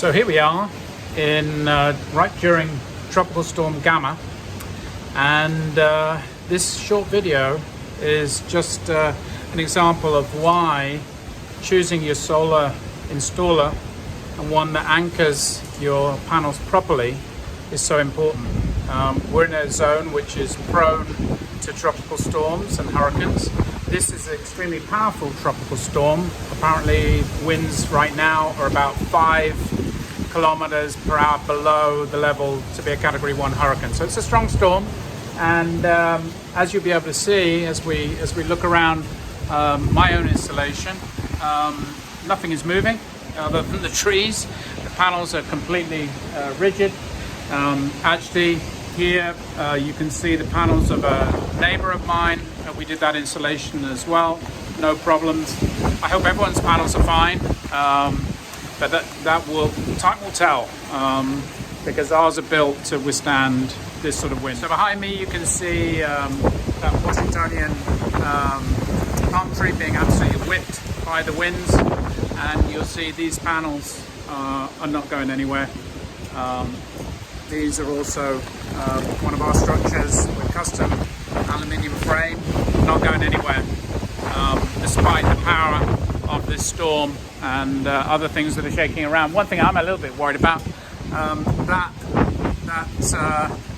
So here we are in right during Tropical Storm Gamma, and this short video is just an example of why choosing your solar installer and one that anchors your panels properly is so important. We're in a zone which is prone to tropical storms and hurricanes. This is an extremely powerful tropical storm. Apparently winds right now are about 5 kilometers per hour below the level to be a category 1 hurricane. So it's a strong storm, and as you'll be able to see as we look around my own installation, nothing is moving other than the trees. The panels are completely rigid. Actually here you can see the panels of a neighbor of mine. We did that installation as well, no problems. I hope everyone's panels are fine, but time will tell, because ours are built to withstand this sort of wind. So behind me you can see that Washingtonian palm tree being absolutely whipped by the winds, and you'll see these panels are not going anywhere. These are also one of our structures with custom aluminium frame, not going anywhere, despite the power of this storm and other things that are shaking around. One thing I'm a little bit worried about, that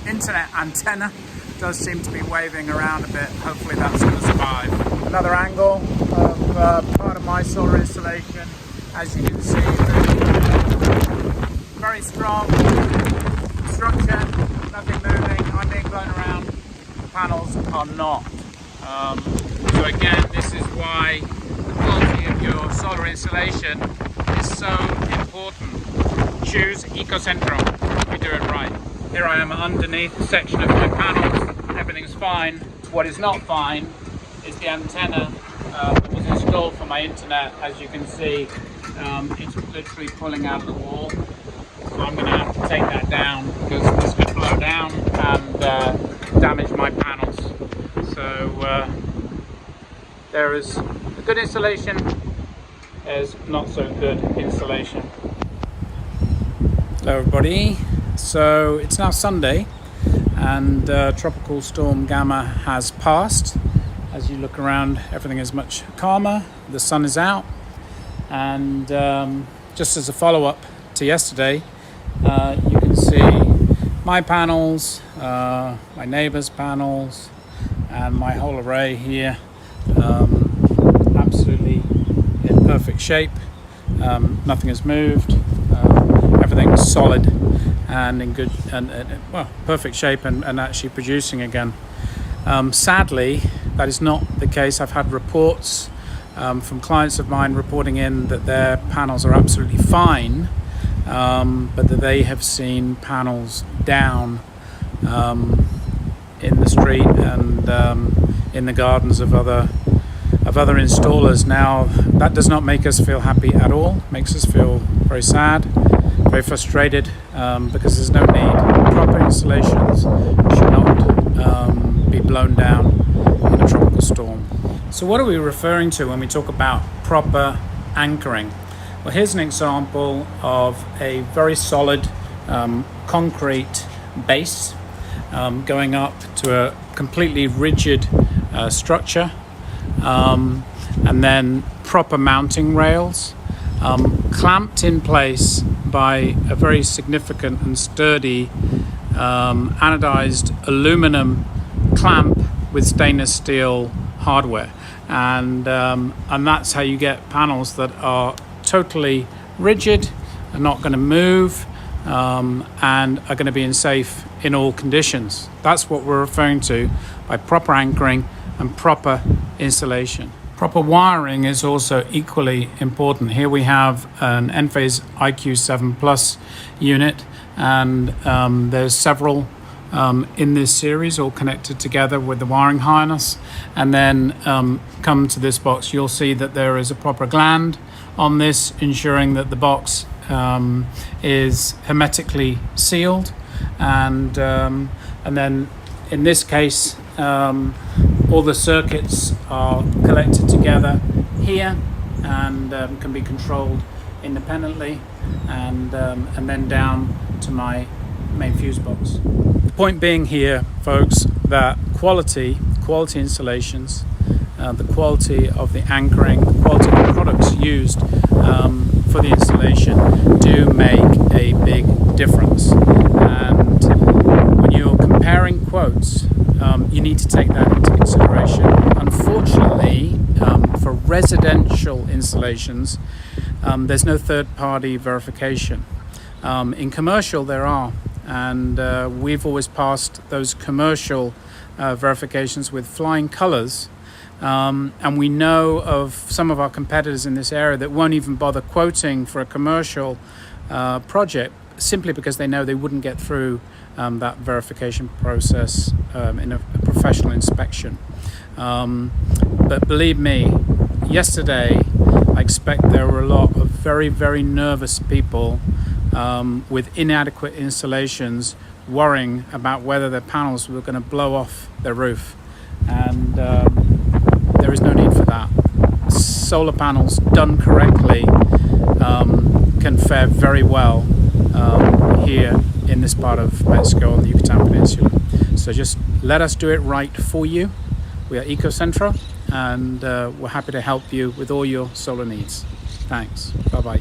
internet antenna does seem to be waving around a bit. Hopefully that's going to survive. Another angle of part of my solar installation. As you can see, very strong structure, nothing moving. I'm being blown around. The panels are not. So again, this is why the quality of your solar installation is so important. Choose Ecocentro if you do it right. Here I am underneath a section of my panels. Everything's fine. What is not fine is the antenna that was installed for my internet. As you can see, it's literally pulling out of the wall. So I'm going to have to take that down because this could blow down and damage my panels. So there is a good installation, there's not so good installation. Hello everybody. So it's now Sunday, and Tropical Storm Gamma has passed. As you look around, everything is much calmer. The sun is out, and just as a follow-up to yesterday, you can see my panels, my neighbor's panels, and my whole array here, absolutely in perfect shape. Nothing has moved. Everything's solid and in good well, perfect shape, and actually producing again. Sadly, that is not the case. I've had reports from clients of mine reporting in that their panels are absolutely fine, but that they have seen panels down in the street and in the gardens of other installers. Now, that does not make us feel happy at all. It makes us feel very sad, very frustrated, because there's no need. Proper installations should not be blown down in a tropical storm. So what are we referring to when we talk about proper anchoring? Well, here's an example of a very solid concrete base going up to a completely rigid structure, and then proper mounting rails clamped in place by a very significant and sturdy anodized aluminum clamp with stainless steel hardware, and that's how you get panels that are totally rigid, are not going to move, and are going to be safe in all conditions. That's what we're referring to by proper anchoring and proper installation. Proper wiring is also equally important. Here we have an Enphase IQ7 Plus unit, and there's several in this series, all connected together with the wiring harness. And then come to this box, you'll see that there is a proper gland on this, ensuring that the box is hermetically sealed, and then in this case all the circuits are collected together here and can be controlled independently. and then down to my main fuse box. The point being here, folks, that quality installations, the quality of the anchoring, the quality of the products used for the installation do make a big difference. And when you're comparing quotes, you need to take that into consideration. Unfortunately, for residential installations, there's no third-party verification. In commercial, there are, and we've always passed those commercial verifications with flying colors. And we know of some of our competitors in this area that won't even bother quoting for a commercial project simply because they know they wouldn't get through that verification process in a professional inspection. But believe me, yesterday I expect there were a lot of very, very nervous people with inadequate installations worrying about whether their panels were going to blow off their roof. And there is no need for that. Solar panels done correctly can fare very well here in this part of Mexico on the Yucatan Peninsula. So just let us do it right for you. We are Ecocentro, and we're happy to help you with all your solar needs. Thanks. Bye-bye.